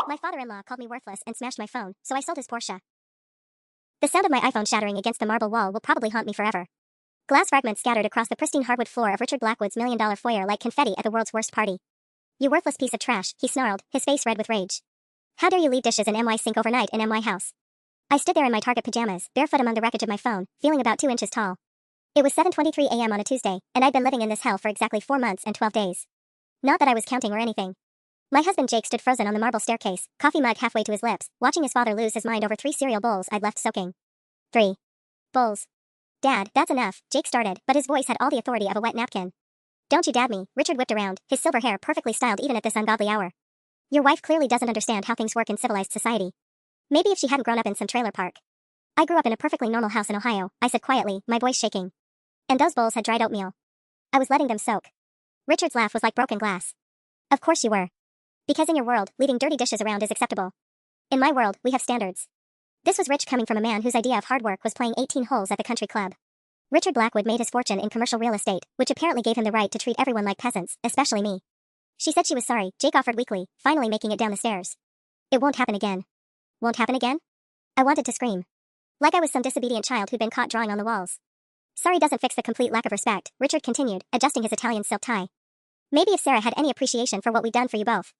My father-in-law called me worthless and smashed my phone, so I sold his Porsche. The sound of my iPhone shattering against the marble wall will probably haunt me forever. Glass fragments scattered across the pristine hardwood floor of Richard Blackwood's million-dollar foyer like confetti at the world's worst party. You worthless piece of trash, he snarled, his face red with rage. How dare you leave dishes in my sink overnight in my house? I stood there in my Target pajamas, barefoot among the wreckage of my phone, feeling about 2 inches tall. It was 7:23 a.m. on a Tuesday, and I'd been living in this hell for exactly 4 months and 12 days. Not that I was counting or anything. My husband Jake stood frozen on the marble staircase, coffee mug halfway to his lips, watching his father lose his mind over 3 cereal bowls I'd left soaking. 3 bowls. Dad, that's enough, Jake started, but his voice had all the authority of a wet napkin. Don't you dad me, Richard whipped around, his silver hair perfectly styled even at this ungodly hour. Your wife clearly doesn't understand how things work in civilized society. Maybe if she hadn't grown up in some trailer park. I grew up in a perfectly normal house in Ohio, I said quietly, my voice shaking. And those bowls had dried oatmeal. I was letting them soak. Richard's laugh was like broken glass. Of course you were. Because in your world, leaving dirty dishes around is acceptable. In my world, we have standards. This was rich coming from a man whose idea of hard work was playing 18 holes at the country club. Richard Blackwood made his fortune in commercial real estate, which apparently gave him the right to treat everyone like peasants, especially me. She said she was sorry, Jake offered weakly, finally making it down the stairs. It won't happen again. Won't happen again? I wanted to scream. Like I was some disobedient child who'd been caught drawing on the walls. Sorry doesn't fix the complete lack of respect, Richard continued, adjusting his Italian silk tie. Maybe if Sarah had any appreciation for what we'd done for you both.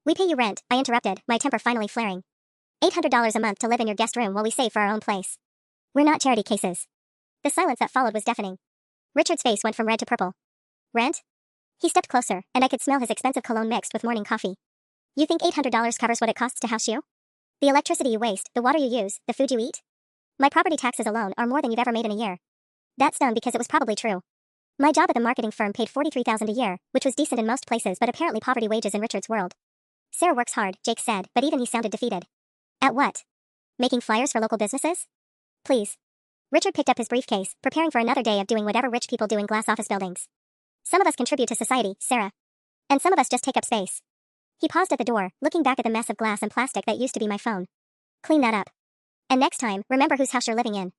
We pay you rent, I interrupted, my temper finally flaring. $800 a month to live in your guest room while we save for our own place. We're not charity cases. The silence that followed was deafening. Richard's face went from red to purple. Rent? He stepped closer, and I could smell his expensive cologne mixed with morning coffee. You think $800 covers what it costs to house you? The electricity you waste, the water you use, the food you eat? My property taxes alone are more than you've ever made in a year. That stung because it was probably true. My job at the marketing firm paid $43,000 a year, which was decent in most places but apparently poverty wages in Richard's world. Sarah works hard, Jake said, but even he sounded defeated. At what? Making flyers for local businesses? Please. Richard picked up his briefcase, preparing for another day of doing whatever rich people do in glass office buildings. Some of us contribute to society, Sarah. And some of us just take up space. He paused at the door, looking back at the mess of glass and plastic that used to be my phone. Clean that up. And next time, remember whose house you're living in.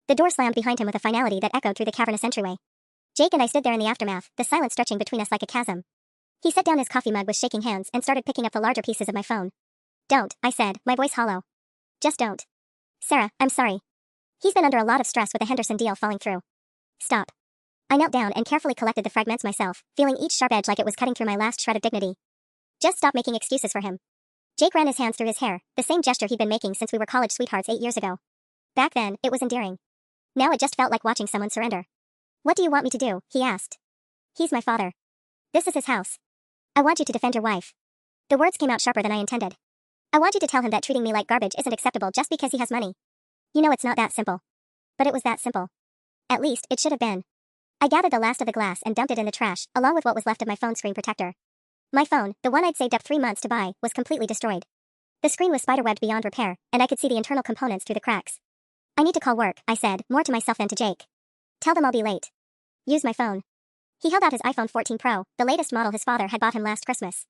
The door slammed behind him with a finality that echoed through the cavernous entryway. Jake and I stood there in the aftermath, the silence stretching between us like a chasm. He set down his coffee mug with shaking hands and started picking up the larger pieces of my phone. Don't, I said, my voice hollow. Just don't. Sarah, I'm sorry. He's been under a lot of stress with the Henderson deal falling through. Stop. I knelt down and carefully collected the fragments myself, feeling each sharp edge like it was cutting through my last shred of dignity. Just stop making excuses for him. Jake ran his hands through his hair, the same gesture he'd been making since we were college sweethearts 8 years ago. Back then, it was endearing. Now it just felt like watching someone surrender. What do you want me to do? He asked. He's my father. This is his house. I want you to defend your wife. The words came out sharper than I intended. I want you to tell him that treating me like garbage isn't acceptable just because he has money. You know it's not that simple. But it was that simple. At least, it should have been. I gathered the last of the glass and dumped it in the trash, along with what was left of my phone screen protector. My phone, the one I'd saved up 3 months to buy, was completely destroyed. The screen was spiderwebbed beyond repair, and I could see the internal components through the cracks. I need to call work, I said, more to myself than to Jake. Tell them I'll be late. Use my phone. He held out his iPhone 14 Pro, the latest model his father had bought him last Christmas.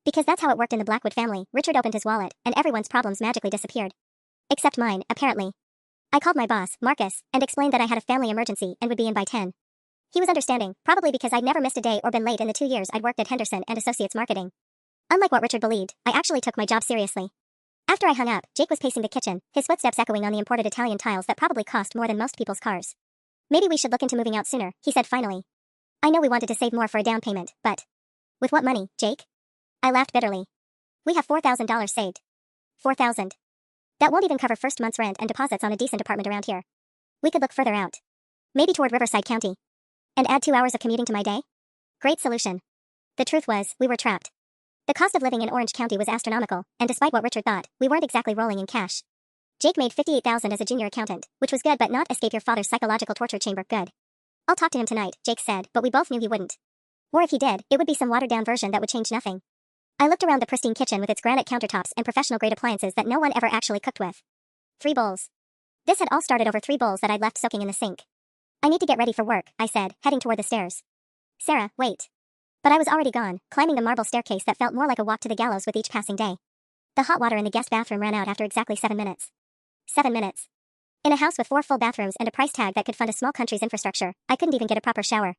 Because that's how it worked in the Blackwood family, Richard opened his wallet, and everyone's problems magically disappeared. Except mine, apparently. I called my boss, Marcus, and explained that I had a family emergency and would be in by 10. He was understanding, probably because I'd never missed a day or been late in the 2 years I'd worked at Henderson and Associates Marketing. Unlike what Richard believed, I actually took my job seriously. After I hung up, Jake was pacing the kitchen, his footsteps echoing on the imported Italian tiles that probably cost more than most people's cars. Maybe we should look into moving out sooner, he said finally. I know we wanted to save more for a down payment, but... With what money, Jake? I laughed bitterly. We have $4,000 saved. $4,000. That won't even cover first month's rent and deposits on a decent apartment around here. We could look further out. Maybe toward Riverside County. And add 2 hours of commuting to my day? Great solution. The truth was, we were trapped. The cost of living in Orange County was astronomical, and despite what Richard thought, we weren't exactly rolling in cash. Jake made $58,000 as a junior accountant, which was good but not escape your father's psychological torture chamber good. I'll talk to him tonight, Jake said, but we both knew he wouldn't. Or if he did, it would be some watered-down version that would change nothing. I looked around the pristine kitchen with its granite countertops and professional-grade appliances that no one ever actually cooked with. 3 bowls. This had all started over 3 bowls that I'd left soaking in the sink. I need to get ready for work, I said, heading toward the stairs. Sarah, wait. But I was already gone, climbing the marble staircase that felt more like a walk to the gallows with each passing day. The hot water in the guest bathroom ran out after exactly 7 minutes. 7 minutes. In a house with 4 full bathrooms and a price tag that could fund a small country's infrastructure, I couldn't even get a proper shower.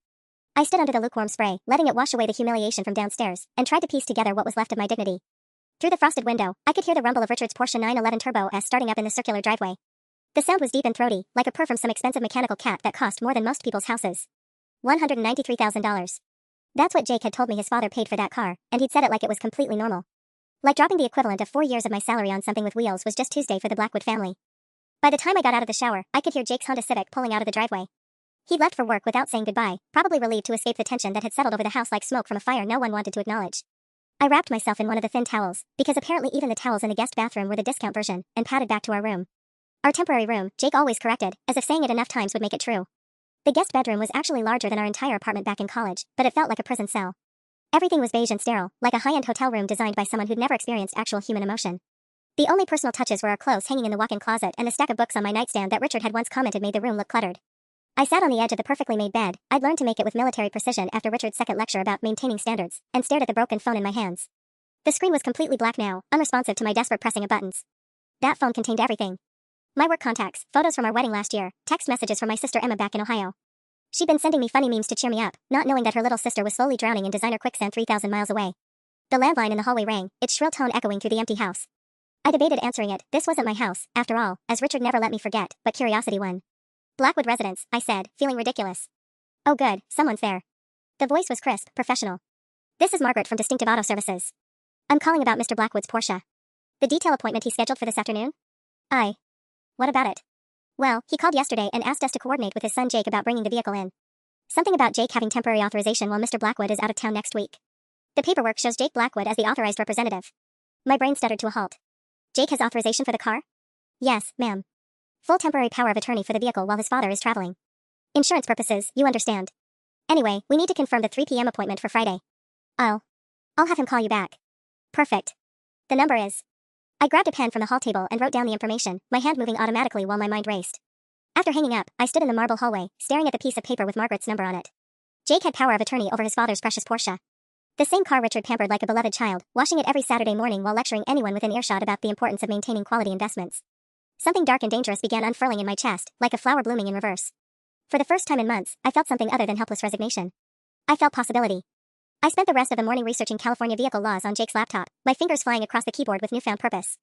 I stood under the lukewarm spray, letting it wash away the humiliation from downstairs, and tried to piece together what was left of my dignity. Through the frosted window, I could hear the rumble of Richard's Porsche 911 Turbo S starting up in the circular driveway. The sound was deep and throaty, like a purr from some expensive mechanical cat that cost more than most people's houses. $193,000. That's what Jake had told me his father paid for that car, and he'd said it like it was completely normal. Like dropping the equivalent of 4 years of my salary on something with wheels was just Tuesday for the Blackwood family. By the time I got out of the shower, I could hear Jake's Honda Civic pulling out of the driveway. He'd left for work without saying goodbye, probably relieved to escape the tension that had settled over the house like smoke from a fire no one wanted to acknowledge. I wrapped myself in one of the thin towels, because apparently even the towels in the guest bathroom were the discount version, and padded back to our room. Our temporary room, Jake always corrected, as if saying it enough times would make it true. The guest bedroom was actually larger than our entire apartment back in college, but it felt like a prison cell. Everything was beige and sterile, like a high-end hotel room designed by someone who'd never experienced actual human emotion. The only personal touches were our clothes hanging in the walk-in closet and the stack of books on my nightstand that Richard had once commented made the room look cluttered. I sat on the edge of the perfectly made bed. I'd learned to make it with military precision after Richard's second lecture about maintaining standards, and stared at the broken phone in my hands. The screen was completely black now, unresponsive to my desperate pressing of buttons. That phone contained everything. My work contacts, photos from our wedding last year, text messages from my sister Emma back in Ohio. She'd been sending me funny memes to cheer me up, not knowing that her little sister was slowly drowning in designer quicksand 3,000 miles away. The landline in the hallway rang, its shrill tone echoing through the empty house. I debated answering it. This wasn't my house, after all, as Richard never let me forget, but curiosity won. Blackwood residence, I said, feeling ridiculous. Oh good, someone's there. The voice was crisp, professional. This is Margaret from Distinctive Auto Services. I'm calling about Mr. Blackwood's Porsche. The detail appointment he scheduled for this afternoon? What about it? Well, he called yesterday and asked us to coordinate with his son Jake about bringing the vehicle in. Something about Jake having temporary authorization while Mr. Blackwood is out of town next week. The paperwork shows Jake Blackwood as the authorized representative. My brain stuttered to a halt. Jake has authorization for the car? Yes, ma'am. Full temporary power of attorney for the vehicle while his father is traveling. Insurance purposes, you understand. Anyway, we need to confirm the 3 p.m. appointment for Friday. I'll have him call you back. Perfect. The number is... I grabbed a pen from the hall table and wrote down the information, my hand moving automatically while my mind raced. After hanging up, I stood in the marble hallway, staring at the piece of paper with Margaret's number on it. Jake had power of attorney over his father's precious Porsche. The same car Richard pampered like a beloved child, washing it every Saturday morning while lecturing anyone within earshot about the importance of maintaining quality investments. Something dark and dangerous began unfurling in my chest, like a flower blooming in reverse. For the first time in months, I felt something other than helpless resignation. I felt possibility. I spent the rest of the morning researching California vehicle laws on Jake's laptop, my fingers flying across the keyboard with newfound purpose.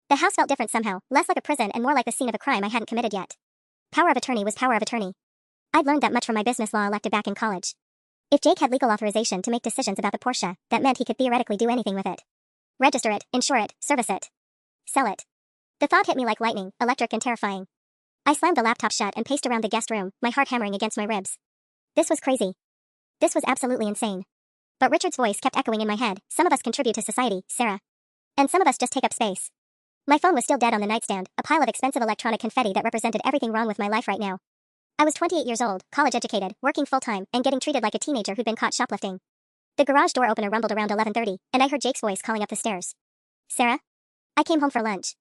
The house felt different somehow, less like a prison and more like the scene of a crime I hadn't committed yet. Power of attorney was power of attorney. I'd learned that much from my business law elective back in college. If Jake had legal authorization to make decisions about the Porsche, that meant he could theoretically do anything with it. Register it, insure it, service it. Sell it. The thought hit me like lightning, electric and terrifying. I slammed the laptop shut and paced around the guest room, my heart hammering against my ribs. This was crazy. This was absolutely insane. But Richard's voice kept echoing in my head. Some of us contribute to society, Sarah. And some of us just take up space. My phone was still dead on the nightstand, a pile of expensive electronic confetti that represented everything wrong with my life right now. I was 28 years old, college educated, working full-time, and getting treated like a teenager who'd been caught shoplifting. The garage door opener rumbled around 11:30, and I heard Jake's voice calling up the stairs. Sarah? I came home for lunch.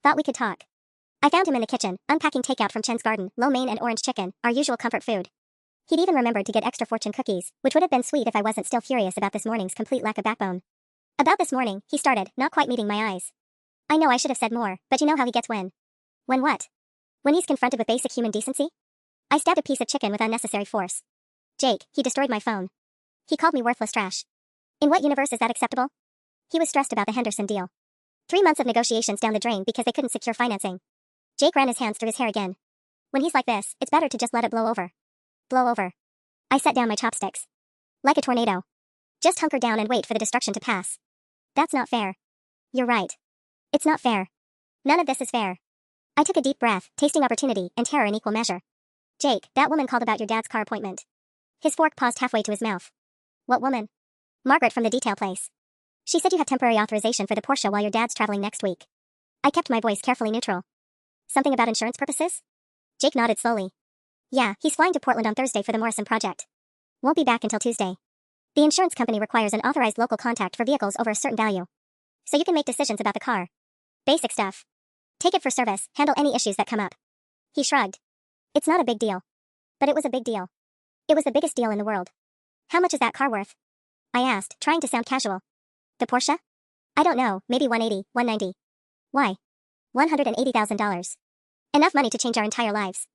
Thought we could talk. I found him in the kitchen, unpacking takeout from Chen's Garden, lo mein and orange chicken, our usual comfort food. He'd even remembered to get extra fortune cookies, which would have been sweet if I wasn't still furious about this morning's complete lack of backbone. About this morning, he started, not quite meeting my eyes. I know I should have said more, but you know how he gets when. When what? When he's confronted with basic human decency? I stabbed a piece of chicken with unnecessary force. Jake, he destroyed my phone. He called me worthless trash. In what universe is that acceptable? He was stressed about the Henderson deal. 3 months of negotiations down the drain because they couldn't secure financing. Jake ran his hands through his hair again. When he's like this, it's better to just let it blow over. Blow over. I set down my chopsticks. Like a tornado. Just hunker down and wait for the destruction to pass. That's not fair. You're right. It's not fair. None of this is fair. I took a deep breath, tasting opportunity and terror in equal measure. Jake, that woman called about your dad's car appointment. His fork paused halfway to his mouth. What woman? Margaret from the detail place. She said you have temporary authorization for the Porsche while your dad's traveling next week. I kept my voice carefully neutral. Something about insurance purposes? Jake nodded slowly. Yeah, he's flying to Portland on Thursday for the Morrison project. Won't be back until Tuesday. The insurance company requires an authorized local contact for vehicles over a certain value. So you can make decisions about the car. Basic stuff. Take it for service, handle any issues that come up. He shrugged. It's not a big deal. But it was a big deal. It was the biggest deal in the world. How much is that car worth? I asked, trying to sound casual. The Porsche? I don't know, maybe 180, 190. Why? $180,000. Enough money to change our entire lives.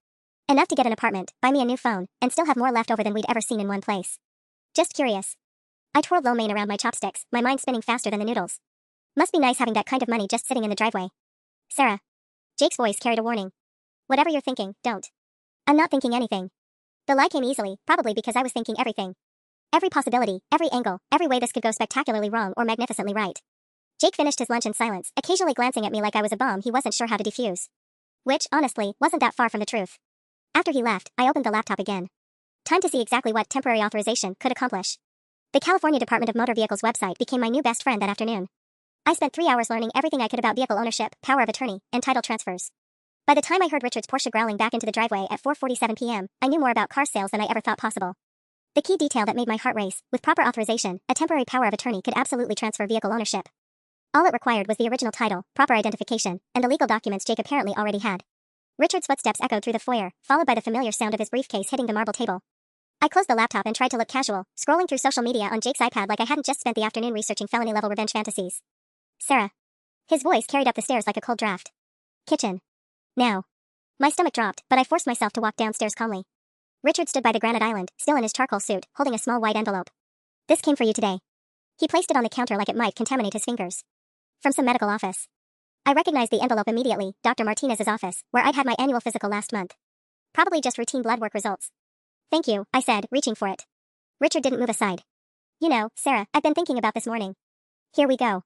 Enough to get an apartment, buy me a new phone, and still have more left over than we'd ever seen in one place. Just curious. I twirled lo mein around my chopsticks, my mind spinning faster than the noodles. Must be nice having that kind of money just sitting in the driveway. Sarah. Jake's voice carried a warning. Whatever you're thinking, don't. I'm not thinking anything. The lie came easily, probably because I was thinking everything. Every possibility, every angle, every way this could go spectacularly wrong or magnificently right. Jake finished his lunch in silence, occasionally glancing at me like I was a bomb he wasn't sure how to defuse. Which, honestly, wasn't that far from the truth. After he left, I opened the laptop again. Time to see exactly what temporary authorization could accomplish. The California Department of Motor Vehicles website became my new best friend that afternoon. I spent 3 hours learning everything I could about vehicle ownership, power of attorney, and title transfers. By the time I heard Richard's Porsche growling back into the driveway at 4:47 p.m., I knew more about car sales than I ever thought possible. The key detail that made my heart race, with proper authorization, a temporary power of attorney could absolutely transfer vehicle ownership. All it required was the original title, proper identification, and the legal documents Jake apparently already had. Richard's footsteps echoed through the foyer, followed by the familiar sound of his briefcase hitting the marble table. I closed the laptop and tried to look casual, scrolling through social media on Jake's iPad like I hadn't just spent the afternoon researching felony-level revenge fantasies. Sarah. His voice carried up the stairs like a cold draft. Kitchen. Now. My stomach dropped, but I forced myself to walk downstairs calmly. Richard stood by the granite island, still in his charcoal suit, holding a small white envelope. This came for you today. He placed it on the counter like it might contaminate his fingers. From some medical office. I recognized the envelope immediately, Dr. Martinez's office, where I'd had my annual physical last month. Probably just routine blood work results. Thank you, I said, reaching for it. Richard didn't move aside. You know, Sarah, I've been thinking about this morning. Here we go.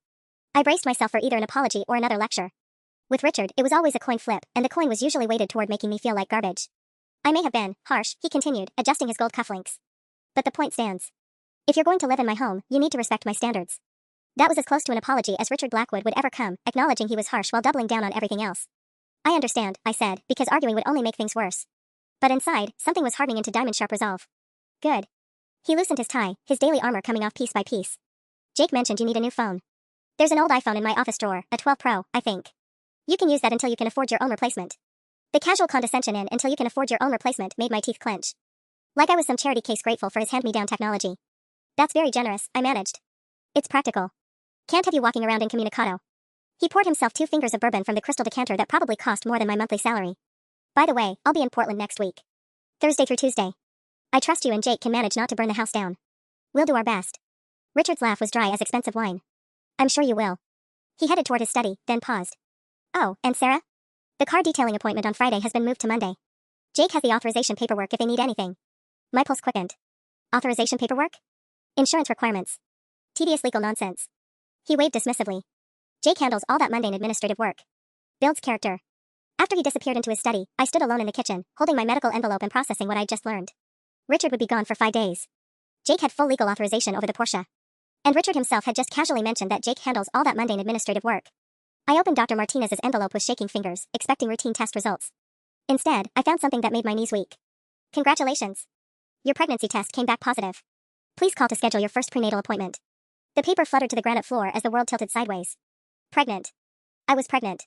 I braced myself for either an apology or another lecture. With Richard, it was always a coin flip, and the coin was usually weighted toward making me feel like garbage. I may have been harsh, he continued, adjusting his gold cufflinks. But the point stands. If you're going to live in my home, you need to respect my standards. That was as close to an apology as Richard Blackwood would ever come, acknowledging he was harsh while doubling down on everything else. I understand, I said, because arguing would only make things worse. But inside, something was hardening into diamond-sharp resolve. Good. He loosened his tie, his daily armor coming off piece by piece. Jake mentioned you need a new phone. There's an old iPhone in my office drawer, a 12 Pro, I think. You can use that until you can afford your own replacement. The casual condescension in until you can afford your own replacement made my teeth clench. Like I was some charity case grateful for his hand-me-down technology. That's very generous, I managed. It's practical. Can't have you walking around incommunicado. He poured himself 2 fingers of bourbon from the crystal decanter that probably cost more than my monthly salary. By the way, I'll be in Portland next week. Thursday through Tuesday. I trust you and Jake can manage not to burn the house down. We'll do our best. Richard's laugh was dry as expensive wine. I'm sure you will. He headed toward his study, then paused. Oh, and Sarah? The car detailing appointment on Friday has been moved to Monday. Jake has the authorization paperwork if they need anything. My pulse quickened. Authorization paperwork? Insurance requirements. Tedious legal nonsense. He waved dismissively. Jake handles all that mundane administrative work. Builds character. After he disappeared into his study, I stood alone in the kitchen, holding my medical envelope and processing what I'd just learned. Richard would be gone for 5 days. Jake had full legal authorization over the Porsche. And Richard himself had just casually mentioned that Jake handles all that mundane administrative work. I opened Dr. Martinez's envelope with shaking fingers, expecting routine test results. Instead, I found something that made my knees weak. Congratulations. Your pregnancy test came back positive. Please call to schedule your first prenatal appointment. The paper fluttered to the granite floor as the world tilted sideways. Pregnant. I was pregnant.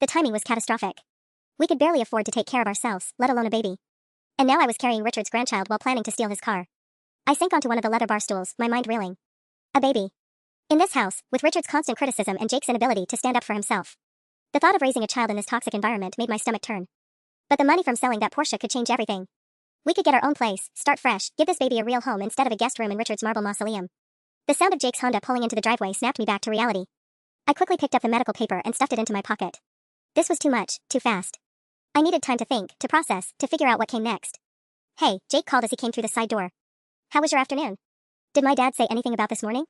The timing was catastrophic. We could barely afford to take care of ourselves, let alone a baby. And now I was carrying Richard's grandchild while planning to steal his car. I sank onto one of the leather bar stools, my mind reeling. A baby. In this house, with Richard's constant criticism and Jake's inability to stand up for himself. The thought of raising a child in this toxic environment made my stomach turn. But the money from selling that Porsche could change everything. We could get our own place, start fresh, give this baby a real home instead of a guest room in Richard's marble mausoleum. The sound of Jake's Honda pulling into the driveway snapped me back to reality. I quickly picked up the medical paper and stuffed it into my pocket. This was too much, too fast. I needed time to think, to process, to figure out what came next. Hey, Jake called as he came through the side door. How was your afternoon? Did my dad say anything about this morning?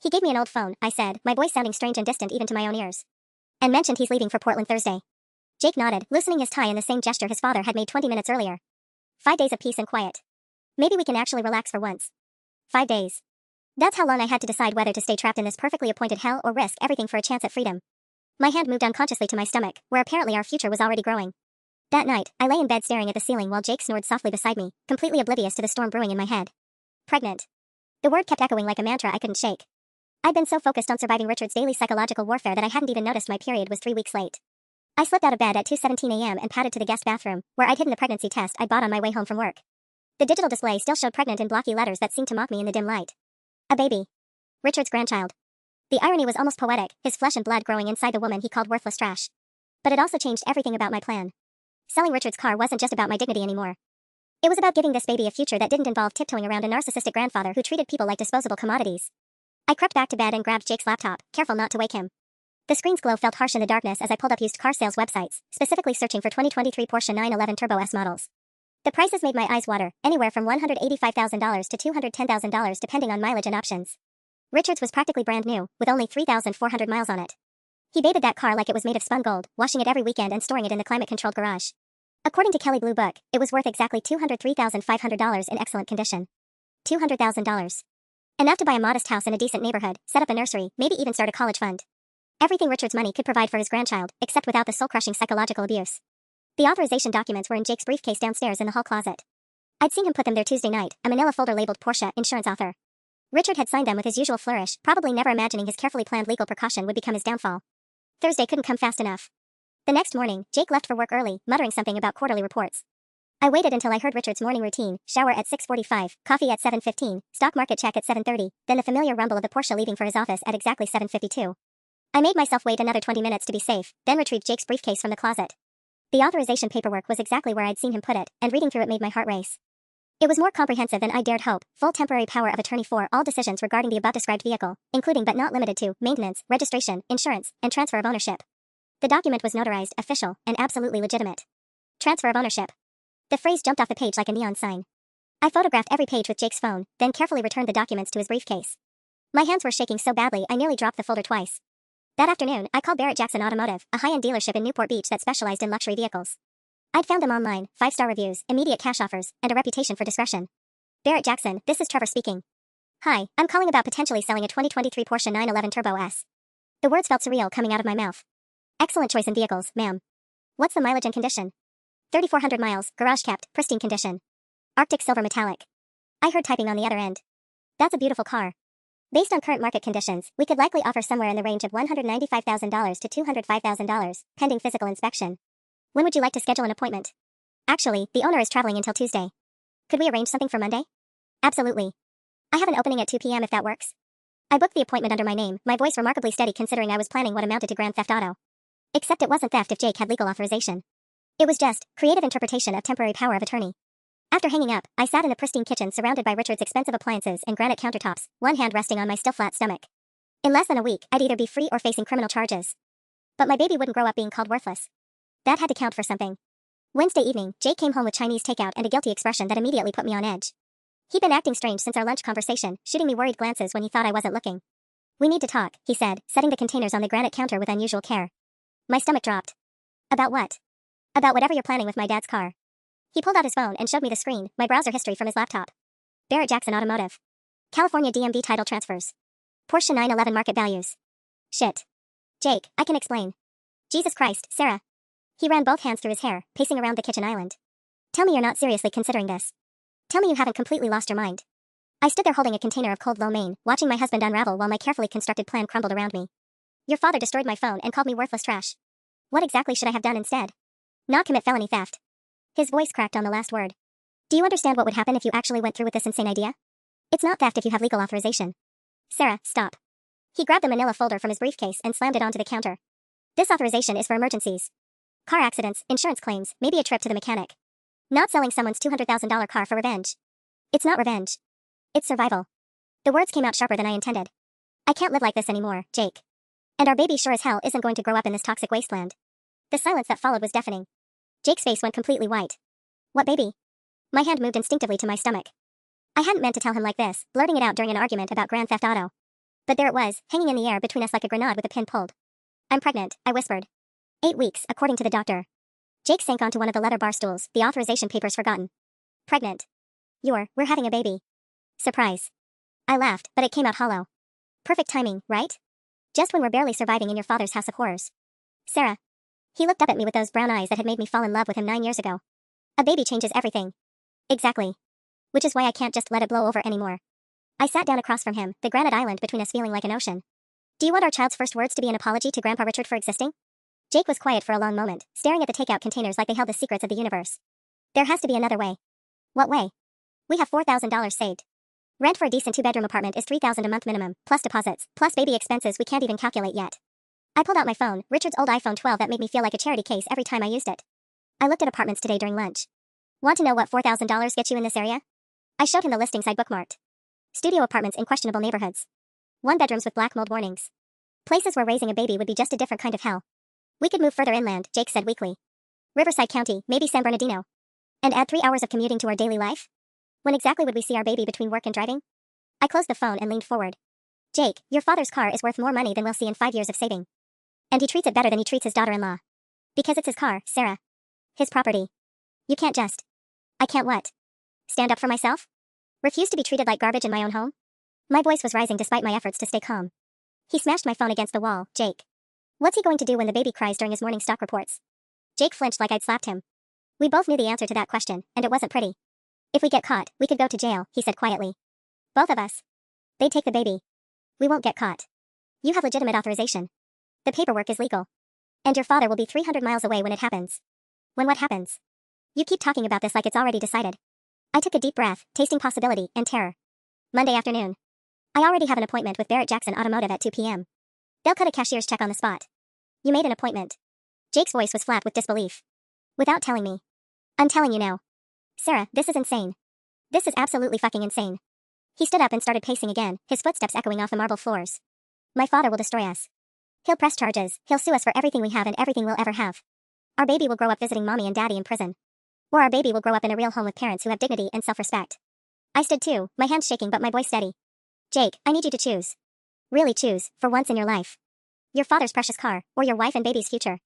He gave me an old phone, I said, my voice sounding strange and distant even to my own ears. And mentioned he's leaving for Portland Thursday. Jake nodded, loosening his tie in the same gesture his father had made 20 minutes earlier. 5 days of peace and quiet. Maybe we can actually relax for once. 5 days. That's how long I had to decide whether to stay trapped in this perfectly appointed hell or risk everything for a chance at freedom. My hand moved unconsciously to my stomach, where apparently our future was already growing. That night, I lay in bed staring at the ceiling while Jake snored softly beside me, completely oblivious to the storm brewing in my head. Pregnant. The word kept echoing like a mantra I couldn't shake. I'd been so focused on surviving Richard's daily psychological warfare that I hadn't even noticed my period was 3 weeks late. I slipped out of bed at 2:17 a.m. and padded to the guest bathroom, where I'd hidden the pregnancy test I'd bought on my way home from work. The digital display still showed pregnant in blocky letters that seemed to mock me in the dim light. A baby. Richard's grandchild. The irony was almost poetic, his flesh and blood growing inside the woman he called worthless trash. But it also changed everything about my plan. Selling Richard's car wasn't just about my dignity anymore. It was about giving this baby a future that didn't involve tiptoeing around a narcissistic grandfather who treated people like disposable commodities. I crept back to bed and grabbed Jake's laptop, careful not to wake him. The screen's glow felt harsh in the darkness as I pulled up used car sales websites, specifically searching for 2023 Porsche 911 Turbo S models. The prices made my eyes water, anywhere from $185,000 to $210,000 depending on mileage and options. Richard's was practically brand new, with only 3,400 miles on it. He baited that car like it was made of spun gold, washing it every weekend and storing it in the climate-controlled garage. According to Kelley Blue Book, it was worth exactly $203,500 in excellent condition. $200,000. Enough to buy a modest house in a decent neighborhood, set up a nursery, maybe even start a college fund. Everything Richard's money could provide for his grandchild, except without the soul-crushing psychological abuse. The authorization documents were in Jake's briefcase downstairs in the hall closet. I'd seen him put them there Tuesday night, a manila folder labeled Porsche Insurance Author. Richard had signed them with his usual flourish, probably never imagining his carefully planned legal precaution would become his downfall. Thursday couldn't come fast enough. The next morning, Jake left for work early, muttering something about quarterly reports. I waited until I heard Richard's morning routine: shower at 6:45, coffee at 7:15, stock market check at 7:30, then the familiar rumble of the Porsche leaving for his office at exactly 7:52. I made myself wait another 20 minutes to be safe, then retrieved Jake's briefcase from the closet. The authorization paperwork was exactly where I'd seen him put it, and reading through it made my heart race. It was more comprehensive than I dared hope: full temporary power of attorney for all decisions regarding the above-described vehicle, including but not limited to maintenance, registration, insurance, and transfer of ownership. The document was notarized, official, and absolutely legitimate. Transfer of ownership. The phrase jumped off the page like a neon sign. I photographed every page with Jake's phone, then carefully returned the documents to his briefcase. My hands were shaking so badly I nearly dropped the folder twice. That afternoon, I called Barrett-Jackson Automotive, a high-end dealership in Newport Beach that specialized in luxury vehicles. I'd found them online, 5-star reviews, immediate cash offers, and a reputation for discretion. Barrett-Jackson, this is Trevor speaking. Hi, I'm calling about potentially selling a 2023 Porsche 911 Turbo S. The words felt surreal coming out of my mouth. Excellent choice in vehicles, ma'am. What's the mileage and condition? 3,400 miles, garage-kept, pristine condition. Arctic silver metallic. I heard typing on the other end. That's a beautiful car. Based on current market conditions, we could likely offer somewhere in the range of $195,000 to $205,000, pending physical inspection. When would you like to schedule an appointment? Actually, the owner is traveling until Tuesday. Could we arrange something for Monday? Absolutely. I have an opening at 2 p.m. if that works. I booked the appointment under my name, my voice remarkably steady considering I was planning what amounted to grand theft auto. Except it wasn't theft if Jake had legal authorization. It was just creative interpretation of temporary power of attorney. After hanging up, I sat in the pristine kitchen surrounded by Richard's expensive appliances and granite countertops, one hand resting on my still flat stomach. In less than a week, I'd either be free or facing criminal charges. But my baby wouldn't grow up being called worthless. That had to count for something. Wednesday evening, Jake came home with Chinese takeout and a guilty expression that immediately put me on edge. He'd been acting strange since our lunch conversation, shooting me worried glances when he thought I wasn't looking. We need to talk, he said, setting the containers on the granite counter with unusual care. My stomach dropped. About what? About whatever you're planning with my dad's car. He pulled out his phone and showed me the screen, my browser history from his laptop. Barrett-Jackson Automotive. California DMV title transfers. Porsche 911 market values. Shit. Jake, I can explain. Jesus Christ, Sarah. He ran both hands through his hair, pacing around the kitchen island. Tell me you're not seriously considering this. Tell me you haven't completely lost your mind. I stood there holding a container of cold lo mein, watching my husband unravel while my carefully constructed plan crumbled around me. Your father destroyed my phone and called me worthless trash. What exactly should I have done instead? Not commit felony theft. His voice cracked on the last word. Do you understand what would happen if you actually went through with this insane idea? It's not theft if you have legal authorization. Sarah, stop. He grabbed the manila folder from his briefcase and slammed it onto the counter. This authorization is for emergencies. Car accidents, insurance claims, maybe a trip to the mechanic. Not selling someone's $200,000 car for revenge. It's not revenge. It's survival. The words came out sharper than I intended. I can't live like this anymore, Jake. And our baby sure as hell isn't going to grow up in this toxic wasteland. The silence that followed was deafening. Jake's face went completely white. What baby? My hand moved instinctively to my stomach. I hadn't meant to tell him like this, blurting it out during an argument about grand theft auto. But there it was, hanging in the air between us like a grenade with a pin pulled. I'm pregnant, I whispered. 8 weeks, according to the doctor. Jake sank onto one of the leather bar stools, the authorization papers forgotten. Pregnant. We're having a baby. Surprise. I laughed, but it came out hollow. Perfect timing, right? Just when we're barely surviving in your father's house of horrors. Sarah. He looked up at me with those brown eyes that had made me fall in love with him 9 years ago. A baby changes everything. Exactly. Which is why I can't just let it blow over anymore. I sat down across from him, the granite island between us feeling like an ocean. Do you want our child's first words to be an apology to Grandpa Richard for existing? Jake was quiet for a long moment, staring at the takeout containers like they held the secrets of the universe. There has to be another way. What way? We have $4,000 saved. Rent for a decent 2-bedroom apartment is $3,000 a month minimum, plus deposits, plus baby expenses we can't even calculate yet. I pulled out my phone, Richard's old iPhone 12 that made me feel like a charity case every time I used it. I looked at apartments today during lunch. Want to know what $4,000 gets you in this area? I showed him the listings I'd bookmarked. Studio apartments in questionable neighborhoods. One bedrooms with black mold warnings. Places where raising a baby would be just a different kind of hell. We could move further inland, Jake said weakly. Riverside County, maybe San Bernardino. And add 3 hours of commuting to our daily life? When exactly would we see our baby between work and driving? I closed the phone and leaned forward. Jake, your father's car is worth more money than we'll see in 5 years of saving. And he treats it better than he treats his daughter-in-law. Because it's his car, Sarah. His property. You can't just. I can't what? Stand up for myself? Refuse to be treated like garbage in my own home? My voice was rising despite my efforts to stay calm. He smashed my phone against the wall. Jake. What's he going to do when the baby cries during his morning stock reports? Jake flinched like I'd slapped him. We both knew the answer to that question, and it wasn't pretty. If we get caught, we could go to jail, he said quietly. Both of us. They'd take the baby. We won't get caught. You have legitimate authorization. The paperwork is legal. And your father will be 300 miles away when it happens. When what happens? You keep talking about this like it's already decided. I took a deep breath, tasting possibility and terror. Monday afternoon. I already have an appointment with Barrett Jackson Automotive at 2 p.m. They'll cut a cashier's check on the spot. You made an appointment. Jake's voice was flat with disbelief. Without telling me. I'm telling you now. Sarah, this is insane. This is absolutely fucking insane. He stood up and started pacing again, his footsteps echoing off the marble floors. My father will destroy us. He'll press charges, he'll sue us for everything we have and everything we'll ever have. Our baby will grow up visiting mommy and daddy in prison. Or our baby will grow up in a real home with parents who have dignity and self-respect. I stood too, my hands shaking but my voice steady. Jake, I need you to choose. Really choose, for once in your life. Your father's precious car, or your wife and baby's future.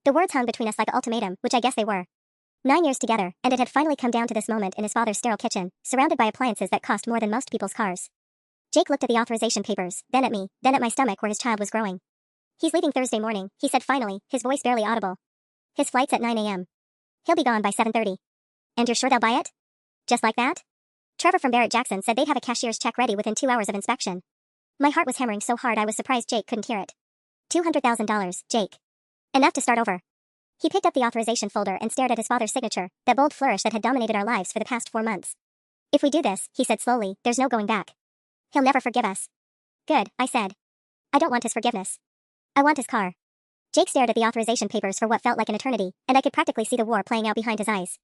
The words hung between us like an ultimatum, which I guess they were. 9 years together, and it had finally come down to this moment in his father's sterile kitchen, surrounded by appliances that cost more than most people's cars. Jake looked at the authorization papers, then at me, then at my stomach where his child was growing. He's leaving Thursday morning, he said finally, his voice barely audible. His flight's at 9 a.m. He'll be gone by 7:30. And you're sure they'll buy it? Just like that? Trevor from Barrett Jackson said they'd have a cashier's check ready within 2 hours of inspection. My heart was hammering so hard I was surprised Jake couldn't hear it. $200,000, Jake. Enough to start over. He picked up the authorization folder and stared at his father's signature, that bold flourish that had dominated our lives for the past 4 months. If we do this, he said slowly, there's no going back. He'll never forgive us. Good, I said. I don't want his forgiveness. I want his car. Jake stared at the authorization papers for what felt like an eternity, and I could practically see the war playing out behind his eyes.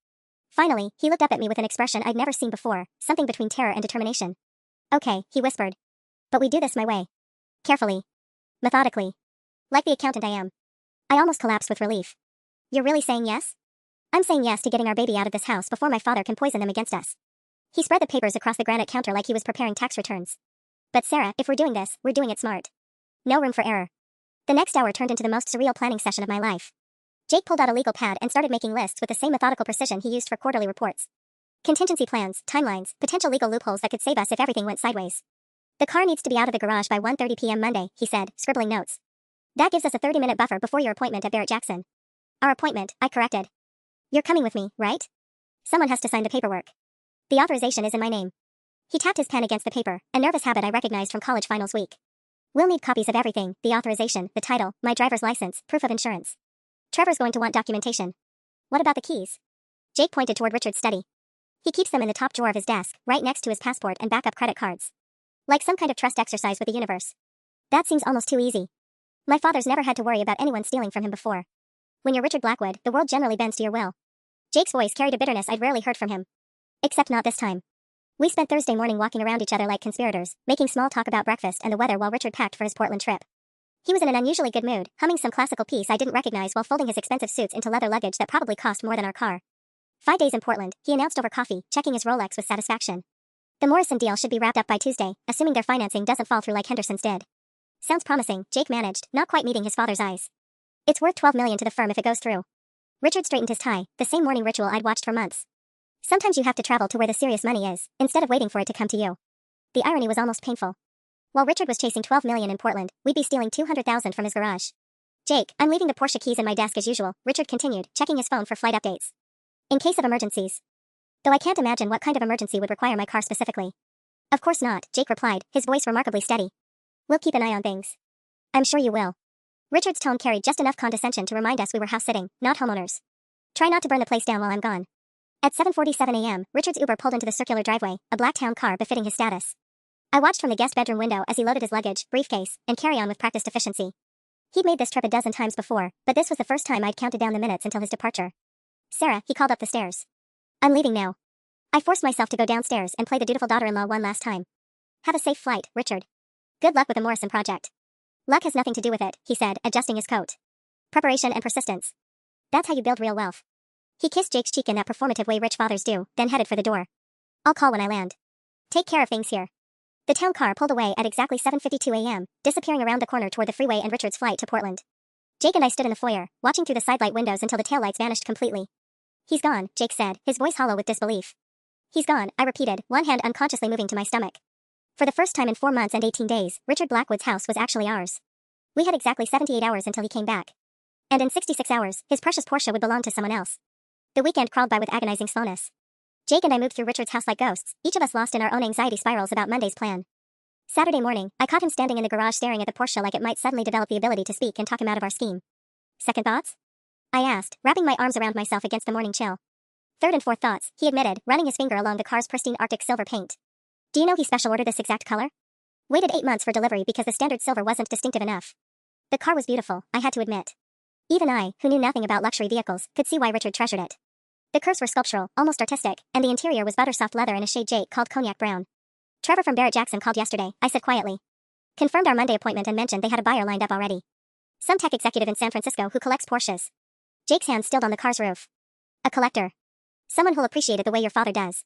Finally, he looked up at me with an expression I'd never seen before, something between terror and determination. Okay, he whispered. But we do this my way. Carefully. Methodically. Like the accountant I am. I almost collapsed with relief. You're really saying yes? I'm saying yes to getting our baby out of this house before my father can poison them against us. He spread the papers across the granite counter like he was preparing tax returns. But Sarah, if we're doing this, we're doing it smart. No room for error. The next hour turned into the most surreal planning session of my life. Jake pulled out a legal pad and started making lists with the same methodical precision he used for quarterly reports. Contingency plans, timelines, potential legal loopholes that could save us if everything went sideways. The car needs to be out of the garage by 1:30 p.m. Monday, he said, scribbling notes. That gives us a 30-minute buffer before your appointment at Barrett Jackson. Our appointment, I corrected. You're coming with me, right? Someone has to sign the paperwork. The authorization is in my name. He tapped his pen against the paper, a nervous habit I recognized from college finals week. We'll need copies of everything, the authorization, the title, my driver's license, proof of insurance. Trevor's going to want documentation. What about the keys? Jake pointed toward Richard's study. He keeps them in the top drawer of his desk, right next to his passport and backup credit cards. Like some kind of trust exercise with the universe. That seems almost too easy. My father's never had to worry about anyone stealing from him before. When you're Richard Blackwood, the world generally bends to your will. Jake's voice carried a bitterness I'd rarely heard from him. Except not this time. We spent Thursday morning walking around each other like conspirators, making small talk about breakfast and the weather while Richard packed for his Portland trip. He was in an unusually good mood, humming some classical piece I didn't recognize while folding his expensive suits into leather luggage that probably cost more than our car. 5 days in Portland, he announced over coffee, checking his Rolex with satisfaction. The Morrison deal should be wrapped up by Tuesday, assuming their financing doesn't fall through like Henderson's did. Sounds promising, Jake managed, not quite meeting his father's eyes. It's worth $12 million to the firm if it goes through. Richard straightened his tie, the same morning ritual I'd watched for months. Sometimes you have to travel to where the serious money is, instead of waiting for it to come to you. The irony was almost painful. While Richard was chasing $12 million in Portland, we'd be stealing $200,000 from his garage. Jake, I'm leaving the Porsche keys in my desk as usual, Richard continued, checking his phone for flight updates. In case of emergencies. Though I can't imagine what kind of emergency would require my car specifically. Of course not, Jake replied, his voice remarkably steady. We'll keep an eye on things. I'm sure you will. Richard's tone carried just enough condescension to remind us we were house-sitting, not homeowners. Try not to burn the place down while I'm gone. At 7:47 a.m., Richard's Uber pulled into the circular driveway, a black town car befitting his status. I watched from the guest bedroom window as he loaded his luggage, briefcase, and carry-on with practiced efficiency. He'd made this trip a dozen times before, but this was the first time I'd counted down the minutes until his departure. Sarah, he called up the stairs. I'm leaving now. I forced myself to go downstairs and play the dutiful daughter-in-law one last time. Have a safe flight, Richard. Good luck with the Morrison project. Luck has nothing to do with it, he said, adjusting his coat. Preparation and persistence. That's how you build real wealth. He kissed Jake's cheek in that performative way rich fathers do, then headed for the door. I'll call when I land. Take care of things here. The town car pulled away at exactly 7:52 a.m., disappearing around the corner toward the freeway and Richard's flight to Portland. Jake and I stood in the foyer, watching through the sidelight windows until the taillights vanished completely. He's gone, Jake said, his voice hollow with disbelief. He's gone, I repeated, one hand unconsciously moving to my stomach. For the first time in 4 months and 18 days, Richard Blackwood's house was actually ours. We had exactly 78 hours until he came back. And in 66 hours, his precious Porsche would belong to someone else. The weekend crawled by with agonizing slowness. Jake and I moved through Richard's house like ghosts, each of us lost in our own anxiety spirals about Monday's plan. Saturday morning, I caught him standing in the garage staring at the Porsche like it might suddenly develop the ability to speak and talk him out of our scheme. Second thoughts? I asked, wrapping my arms around myself against the morning chill. Third and fourth thoughts, he admitted, running his finger along the car's pristine Arctic silver paint. Do you know he special ordered this exact color? Waited 8 months for delivery because the standard silver wasn't distinctive enough. The car was beautiful, I had to admit. Even I, who knew nothing about luxury vehicles, could see why Richard treasured it. The curves were sculptural, almost artistic, and the interior was buttersoft leather in a shade Jake called cognac brown. Trevor from Barrett Jackson called yesterday, I said quietly. Confirmed our Monday appointment and mentioned they had a buyer lined up already. Some tech executive in San Francisco who collects Porsches. Jake's hand stilled on the car's roof. A collector. Someone who'll appreciate it the way your father does.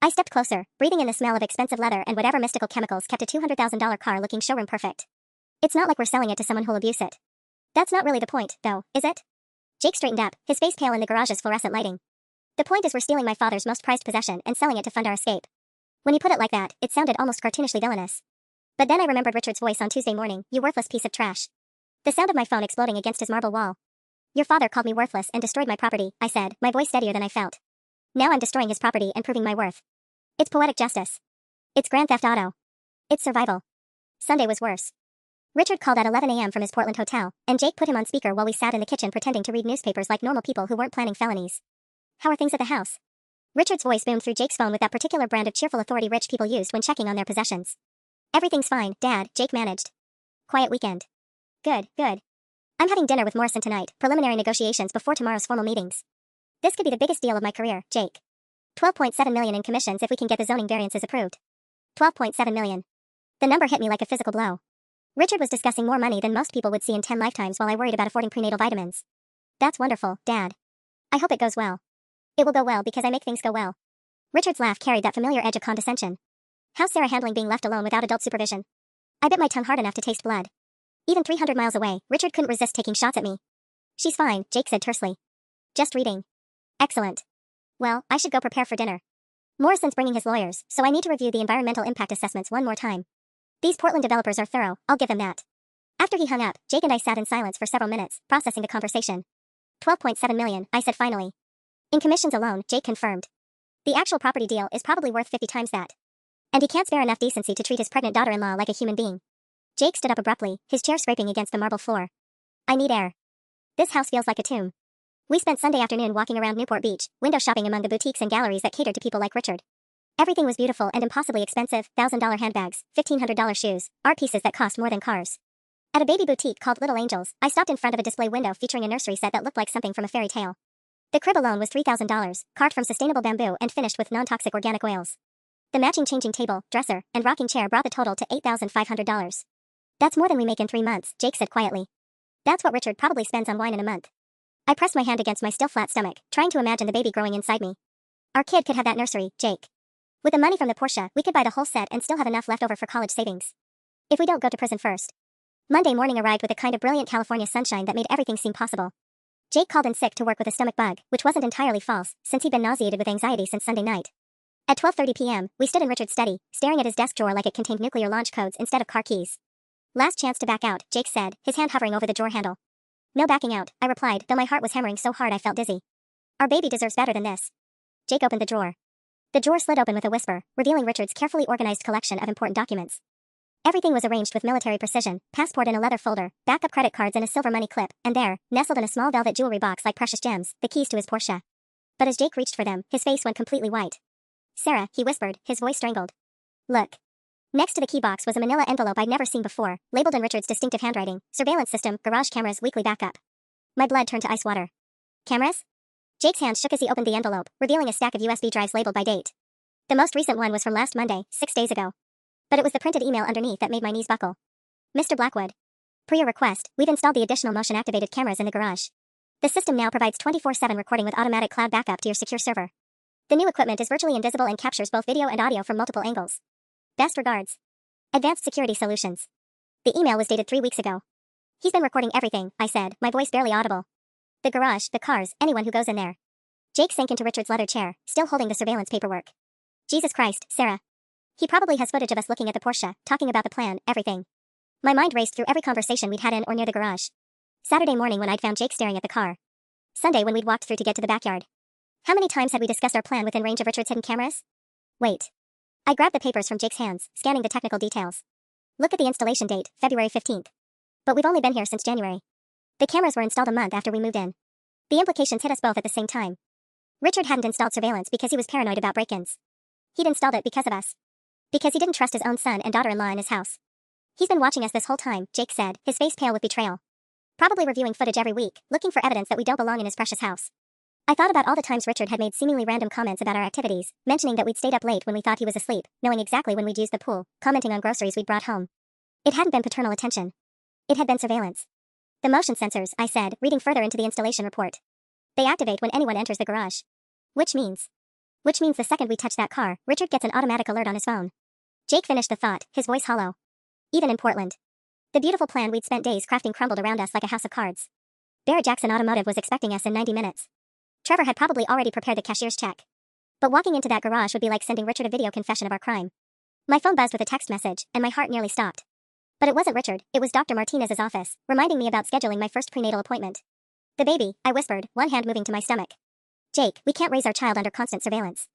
I stepped closer, breathing in the smell of expensive leather and whatever mystical chemicals kept a $200,000 car looking showroom perfect. It's not like we're selling it to someone who'll abuse it. That's not really the point, though, is it? Jake straightened up, his face pale in the garage's fluorescent lighting. The point is we're stealing my father's most prized possession and selling it to fund our escape. When you put it like that, it sounded almost cartoonishly villainous. But then I remembered Richard's voice on Tuesday morning, you worthless piece of trash. The sound of my phone exploding against his marble wall. Your father called me worthless and destroyed my property, I said, my voice steadier than I felt. Now I'm destroying his property and proving my worth. It's poetic justice. It's grand theft auto. It's survival. Sunday was worse. Richard called at 11 a.m. from his Portland hotel, and Jake put him on speaker while we sat in the kitchen pretending to read newspapers like normal people who weren't planning felonies. How are things at the house? Richard's voice boomed through Jake's phone with that particular brand of cheerful authority rich people used when checking on their possessions. Everything's fine, Dad, Jake managed. Quiet weekend. Good, good. I'm having dinner with Morrison tonight, preliminary negotiations before tomorrow's formal meetings. This could be the biggest deal of my career, Jake. $12.7 million in commissions if we can get the zoning variances approved. $12.7 million. The number hit me like a physical blow. Richard was discussing more money than most people would see in 10 lifetimes while I worried about affording prenatal vitamins. That's wonderful, Dad. I hope it goes well. It will go well because I make things go well. Richard's laugh carried that familiar edge of condescension. How's Sarah handling being left alone without adult supervision? I bit my tongue hard enough to taste blood. Even 300 miles away, Richard couldn't resist taking shots at me. She's fine, Jake said tersely. Just reading. Excellent. Well, I should go prepare for dinner. Morrison's bringing his lawyers, so I need to review the environmental impact assessments one more time. These Portland developers are thorough, I'll give them that. After he hung up, Jake and I sat in silence for several minutes, processing the conversation. $12.7 million, I said finally. In commissions alone, Jake confirmed. The actual property deal is probably worth 50 times that. And he can't spare enough decency to treat his pregnant daughter-in-law like a human being. Jake stood up abruptly, his chair scraping against the marble floor. I need air. This house feels like a tomb. We spent Sunday afternoon walking around Newport Beach, window shopping among the boutiques and galleries that catered to people like Richard. Everything was beautiful and impossibly expensive, $1,000 handbags, $1,500 shoes, art pieces that cost more than cars. At a baby boutique called Little Angels, I stopped in front of a display window featuring a nursery set that looked like something from a fairy tale. The crib alone was $3,000, carved from sustainable bamboo and finished with non-toxic organic oils. The matching changing table, dresser, and rocking chair brought the total to $8,500. That's more than we make in 3 months, Jake said quietly. That's what Richard probably spends on wine in a month. I pressed my hand against my still flat stomach, trying to imagine the baby growing inside me. Our kid could have that nursery, Jake. With the money from the Porsche, we could buy the whole set and still have enough left over for college savings. If we don't go to prison first. Monday morning arrived with a kind of brilliant California sunshine that made everything seem possible. Jake called in sick to work with a stomach bug, which wasn't entirely false, since he'd been nauseated with anxiety since Sunday night. At 12:30 p.m., we stood in Richard's study, staring at his desk drawer like it contained nuclear launch codes instead of car keys. Last chance to back out, Jake said, his hand hovering over the drawer handle. No backing out, I replied, though my heart was hammering so hard I felt dizzy. Our baby deserves better than this. Jake opened the drawer. The drawer slid open with a whisper, revealing Richard's carefully organized collection of important documents. Everything was arranged with military precision, passport in a leather folder, backup credit cards in a silver money clip, and there, nestled in a small velvet jewelry box like precious gems, the keys to his Porsche. But as Jake reached for them, his face went completely white. Sarah, he whispered, his voice strangled. Look. Next to the key box was a manila envelope I'd never seen before, labeled in Richard's distinctive handwriting, surveillance system, garage cameras, weekly backup. My blood turned to ice water. Cameras? Jake's hand shook as he opened the envelope, revealing a stack of USB drives labeled by date. The most recent one was from last Monday, 6 days ago. But it was the printed email underneath that made my knees buckle. Mr. Blackwood. Per your request, we've installed the additional motion-activated cameras in the garage. The system now provides 24/7 recording with automatic cloud backup to your secure server. The new equipment is virtually invisible and captures both video and audio from multiple angles. Best regards. Advanced Security Solutions. The email was dated 3 weeks ago. He's been recording everything, I said, my voice barely audible. The garage, the cars, anyone who goes in there. Jake sank into Richard's leather chair, still holding the surveillance paperwork. Jesus Christ, Sarah. He probably has footage of us looking at the Porsche, talking about the plan, everything. My mind raced through every conversation we'd had in or near the garage. Saturday morning when I'd found Jake staring at the car. Sunday when we'd walked through to get to the backyard. How many times had we discussed our plan within range of Richard's hidden cameras? Wait. I grabbed the papers from Jake's hands, scanning the technical details. Look at the installation date, February 15th. But we've only been here since January. The cameras were installed a month after we moved in. The implications hit us both at the same time. Richard hadn't installed surveillance because he was paranoid about break-ins. He'd installed it because of us. Because he didn't trust his own son and daughter-in-law in his house. He's been watching us this whole time, Jake said, his face pale with betrayal. Probably reviewing footage every week, looking for evidence that we don't belong in his precious house. I thought about all the times Richard had made seemingly random comments about our activities, mentioning that we'd stayed up late when we thought he was asleep, knowing exactly when we'd used the pool, commenting on groceries we'd brought home. It hadn't been paternal attention. It had been surveillance. The motion sensors, I said, reading further into the installation report. They activate when anyone enters the garage. Which means the second we touch that car, Richard gets an automatic alert on his phone. Jake finished the thought, his voice hollow. Even in Portland. The beautiful plan we'd spent days crafting crumbled around us like a house of cards. Barrett-Jackson Automotive was expecting us in 90 minutes. Trevor had probably already prepared the cashier's check. But walking into that garage would be like sending Richard a video confession of our crime. My phone buzzed with a text message, and my heart nearly stopped. But it wasn't Richard, it was Dr. Martinez's office, reminding me about scheduling my first prenatal appointment. The baby, I whispered, one hand moving to my stomach. Jake, we can't raise our child under constant surveillance.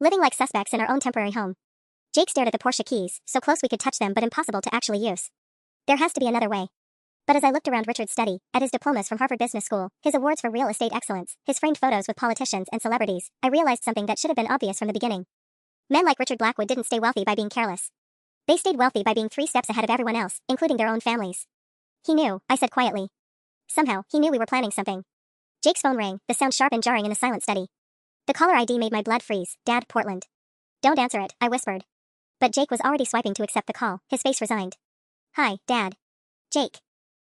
Living like suspects in our own temporary home. Jake stared at the Porsche keys, so close we could touch them but impossible to actually use. There has to be another way. But as I looked around Richard's study, at his diplomas from Harvard Business School, his awards for real estate excellence, his framed photos with politicians and celebrities, I realized something that should have been obvious from the beginning. Men like Richard Blackwood didn't stay wealthy by being careless. They stayed wealthy by being 3 steps ahead of everyone else, including their own families. He knew, I said quietly. Somehow, he knew we were planning something. Jake's phone rang, the sound sharp and jarring in the silent study. The caller ID made my blood freeze. Dad, Portland. Don't answer it, I whispered. But Jake was already swiping to accept the call, his face resigned. Hi, Dad. Jake.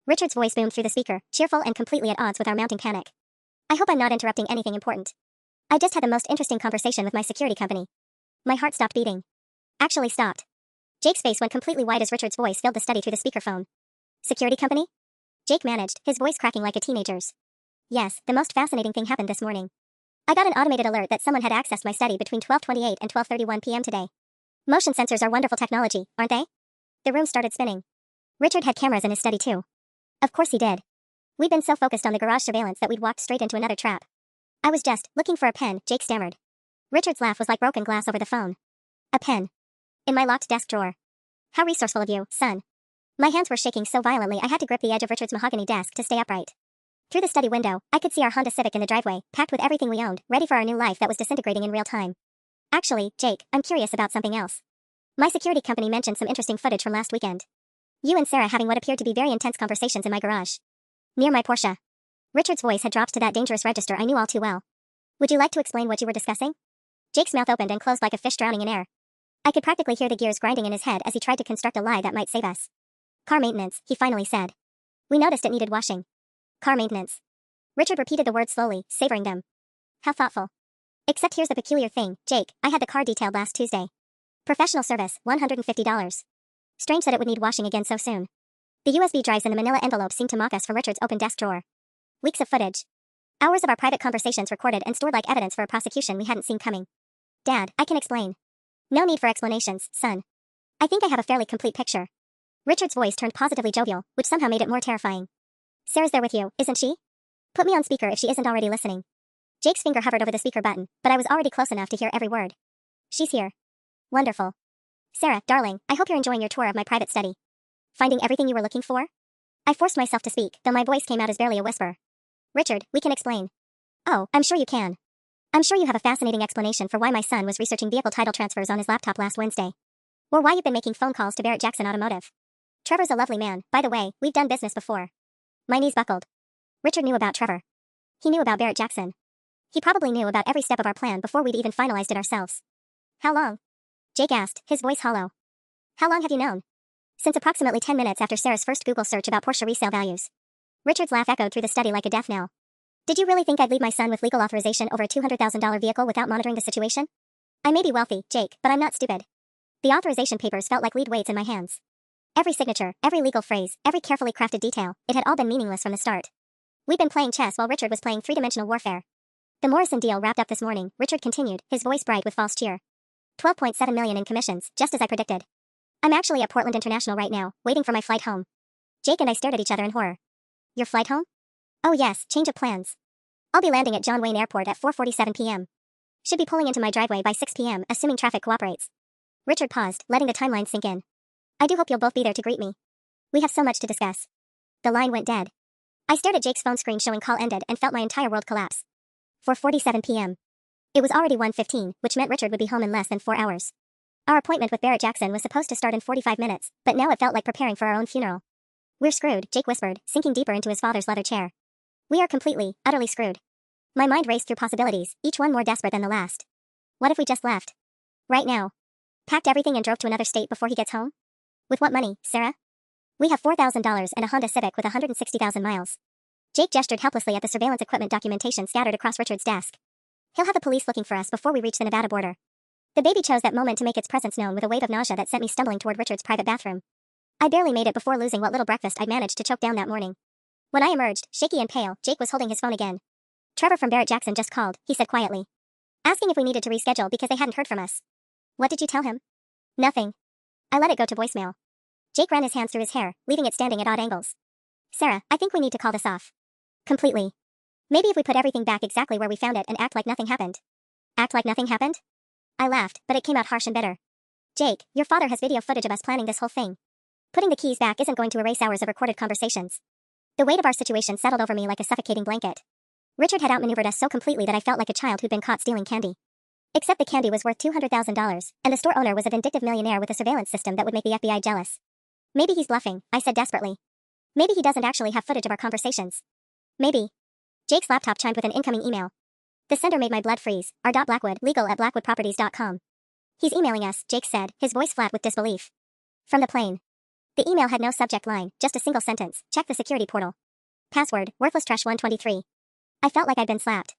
Richard's voice boomed through the speaker, cheerful and completely at odds with our mounting panic. I hope I'm not interrupting anything important. I just had the most interesting conversation with my security company. My heart stopped beating. Actually stopped. Jake's face went completely white as Richard's voice filled the study through the speakerphone. Security company? Jake managed, his voice cracking like a teenager's. Yes, the most fascinating thing happened this morning. I got an automated alert that someone had accessed my study between 12:28 and 12:31 p.m. today. Motion sensors are wonderful technology, aren't they? The room started spinning. Richard had cameras in his study too. Of course he did. We'd been so focused on the garage surveillance that we'd walked straight into another trap. I was just looking for a pen, Jake stammered. Richard's laugh was like broken glass over the phone. A pen. In my locked desk drawer. How resourceful of you, son. My hands were shaking so violently I had to grip the edge of Richard's mahogany desk to stay upright. Through the study window, I could see our Honda Civic in the driveway, packed with everything we owned, ready for our new life that was disintegrating in real time. Actually, Jake, I'm curious about something else. My security company mentioned some interesting footage from last weekend. You and Sarah having what appeared to be very intense conversations in my garage. Near my Porsche. Richard's voice had dropped to that dangerous register I knew all too well. Would you like to explain what you were discussing? Jake's mouth opened and closed like a fish drowning in air. I could practically hear the gears grinding in his head as he tried to construct a lie that might save us. Car maintenance, he finally said. We noticed it needed washing. Car maintenance. Richard repeated the words slowly, savoring them. How thoughtful. Except here's the peculiar thing, Jake, I had the car detailed last Tuesday. Professional service, $150. Strange that it would need washing again so soon. The USB drives in the manila envelope seemed to mock us from Richard's open desk drawer. Weeks of footage. Hours of our private conversations recorded and stored like evidence for a prosecution we hadn't seen coming. Dad, I can explain. No need for explanations, son. I think I have a fairly complete picture. Richard's voice turned positively jovial, which somehow made it more terrifying. Sarah's there with you, isn't she? Put me on speaker if she isn't already listening. Jake's finger hovered over the speaker button, but I was already close enough to hear every word. She's here. Wonderful. Sarah, darling, I hope you're enjoying your tour of my private study. Finding everything you were looking for? I forced myself to speak, though my voice came out as barely a whisper. Richard, we can explain. Oh, I'm sure you can. I'm sure you have a fascinating explanation for why my son was researching vehicle title transfers on his laptop last Wednesday. Or why you've been making phone calls to Barrett-Jackson Automotive. Trevor's a lovely man, by the way, we've done business before. My knees buckled. Richard knew about Trevor. He knew about Barrett-Jackson. He probably knew about every step of our plan before we'd even finalized it ourselves. How long? Jake asked, his voice hollow. How long have you known? Since approximately 10 minutes after Sarah's first Google search about Porsche resale values. Richard's laugh echoed through the study like a death knell. Did you really think I'd leave my son with legal authorization over a $200,000 vehicle without monitoring the situation? I may be wealthy, Jake, but I'm not stupid. The authorization papers felt like lead weights in my hands. Every signature, every legal phrase, every carefully crafted detail, it had all been meaningless from the start. We'd been playing chess while Richard was playing three-dimensional warfare. The Morrison deal wrapped up this morning, Richard continued, his voice bright with false cheer. 12.7 million in commissions, just as I predicted. I'm actually at Portland International right now, waiting for my flight home. Jake and I stared at each other in horror. Your flight home? Oh yes, change of plans. I'll be landing at John Wayne Airport at 4:47 p.m. Should be pulling into my driveway by 6 p.m., assuming traffic cooperates. Richard paused, letting the timeline sink in. I do hope you'll both be there to greet me. We have so much to discuss. The line went dead. I stared at Jake's phone screen showing call ended and felt my entire world collapse. 4:47 p.m. It was already 1:15, which meant Richard would be home in less than 4 hours. Our appointment with Barrett Jackson was supposed to start in 45 minutes, but now it felt like preparing for our own funeral. We're screwed, Jake whispered, sinking deeper into his father's leather chair. We are completely, utterly screwed. My mind raced through possibilities, each one more desperate than the last. What if we just left? Right now. Packed everything and drove to another state before he gets home? With what money, Sarah? We have $4,000 and a Honda Civic with 160,000 miles. Jake gestured helplessly at the surveillance equipment documentation scattered across Richard's desk. He'll have the police looking for us before we reach the Nevada border. The baby chose that moment to make its presence known with a wave of nausea that sent me stumbling toward Richard's private bathroom. I barely made it before losing what little breakfast I'd managed to choke down that morning. When I emerged, shaky and pale, Jake was holding his phone again. Trevor from Barrett Jackson just called, he said quietly. Asking if we needed to reschedule because they hadn't heard from us. What did you tell him? Nothing. I let it go to voicemail. Jake ran his hands through his hair, leaving it standing at odd angles. Sarah, I think we need to call this off. Completely. Maybe if we put everything back exactly where we found it and act like nothing happened. Act like nothing happened? I laughed, but it came out harsh and bitter. Jake, your father has video footage of us planning this whole thing. Putting the keys back isn't going to erase hours of recorded conversations. The weight of our situation settled over me like a suffocating blanket. Richard had outmaneuvered us so completely that I felt like a child who'd been caught stealing candy. Except the candy was worth $200,000, and the store owner was a vindictive millionaire with a surveillance system that would make the FBI jealous. Maybe he's bluffing, I said desperately. Maybe he doesn't actually have footage of our conversations. Maybe. Jake's laptop chimed with an incoming email. The sender made my blood freeze, r.blackwood, legal@blackwoodproperties.com. He's emailing us, Jake said, his voice flat with disbelief. From the plane. The email had no subject line, just a single sentence, check the security portal. Password, worthless trash 123. I felt like I'd been slapped.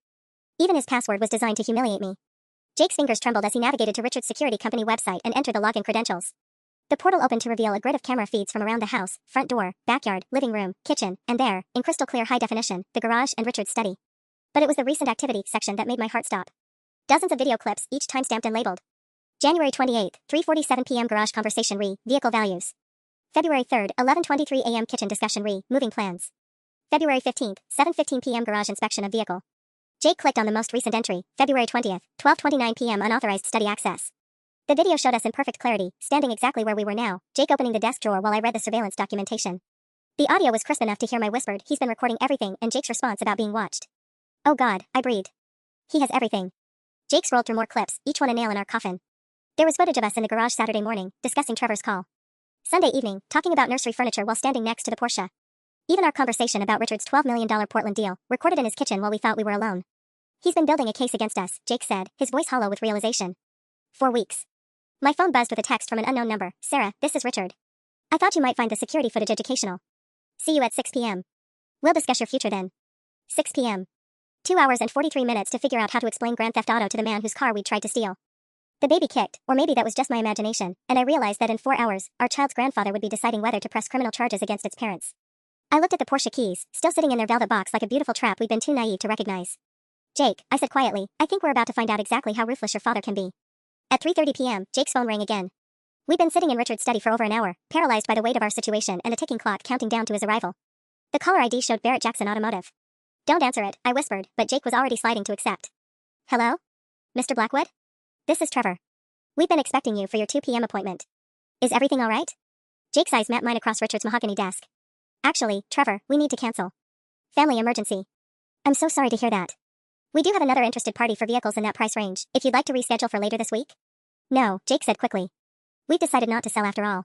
Even his password was designed to humiliate me. Jake's fingers trembled as he navigated to Richard's security company website and entered the login credentials. The portal opened to reveal a grid of camera feeds from around the house, front door, backyard, living room, kitchen, and there, in crystal clear high definition, the garage and Richard's study. But it was the recent activity section that made my heart stop. Dozens of video clips, each timestamped and labeled. January 28th, 3:47 p.m. garage conversation vehicle values. February 3rd, 11:23 a.m. kitchen discussion moving plans. February 15th, 7:15 p.m. garage inspection of vehicle. Jake clicked on the most recent entry, February 20th, 12:29 p.m. unauthorized study access. The video showed us in perfect clarity, standing exactly where we were now, Jake opening the desk drawer while I read the surveillance documentation. The audio was crisp enough to hear my whispered, he's been recording everything, and Jake's response about being watched. Oh God, I breathed. He has everything. Jake scrolled through more clips, each one a nail in our coffin. There was footage of us in the garage Saturday morning, discussing Trevor's call. Sunday evening, talking about nursery furniture while standing next to the Porsche. Even our conversation about Richard's $12 million Portland deal, recorded in his kitchen while we thought we were alone. He's been building a case against us, Jake said, his voice hollow with realization. 4 weeks. My phone buzzed with a text from an unknown number. Sarah, this is Richard. I thought you might find the security footage educational. See you at 6 p.m. We'll discuss your future then. 6 p.m. 2 hours and 43 minutes to figure out how to explain Grand Theft Auto to the man whose car we'd tried to steal. The baby kicked, or maybe that was just my imagination, and I realized that in 4 hours, our child's grandfather would be deciding whether to press criminal charges against its parents. I looked at the Porsche keys, still sitting in their velvet box like a beautiful trap we'd been too naive to recognize. Jake, I said quietly, I think we're about to find out exactly how ruthless your father can be. At 3:30 p.m., Jake's phone rang again. We'd been sitting in Richard's study for over an hour, paralyzed by the weight of our situation and a ticking clock counting down to his arrival. The caller ID showed Barrett Jackson Automotive. Don't answer it, I whispered, but Jake was already sliding to accept. Hello? Mr. Blackwood? This is Trevor. We've been expecting you for your 2 p.m. appointment. Is everything all right? Jake's eyes met mine across Richard's mahogany desk. Actually, Trevor, we need to cancel. Family emergency. I'm so sorry to hear that. We do have another interested party for vehicles in that price range, if you'd like to reschedule for later this week. No, Jake said quickly. We've decided not to sell after all.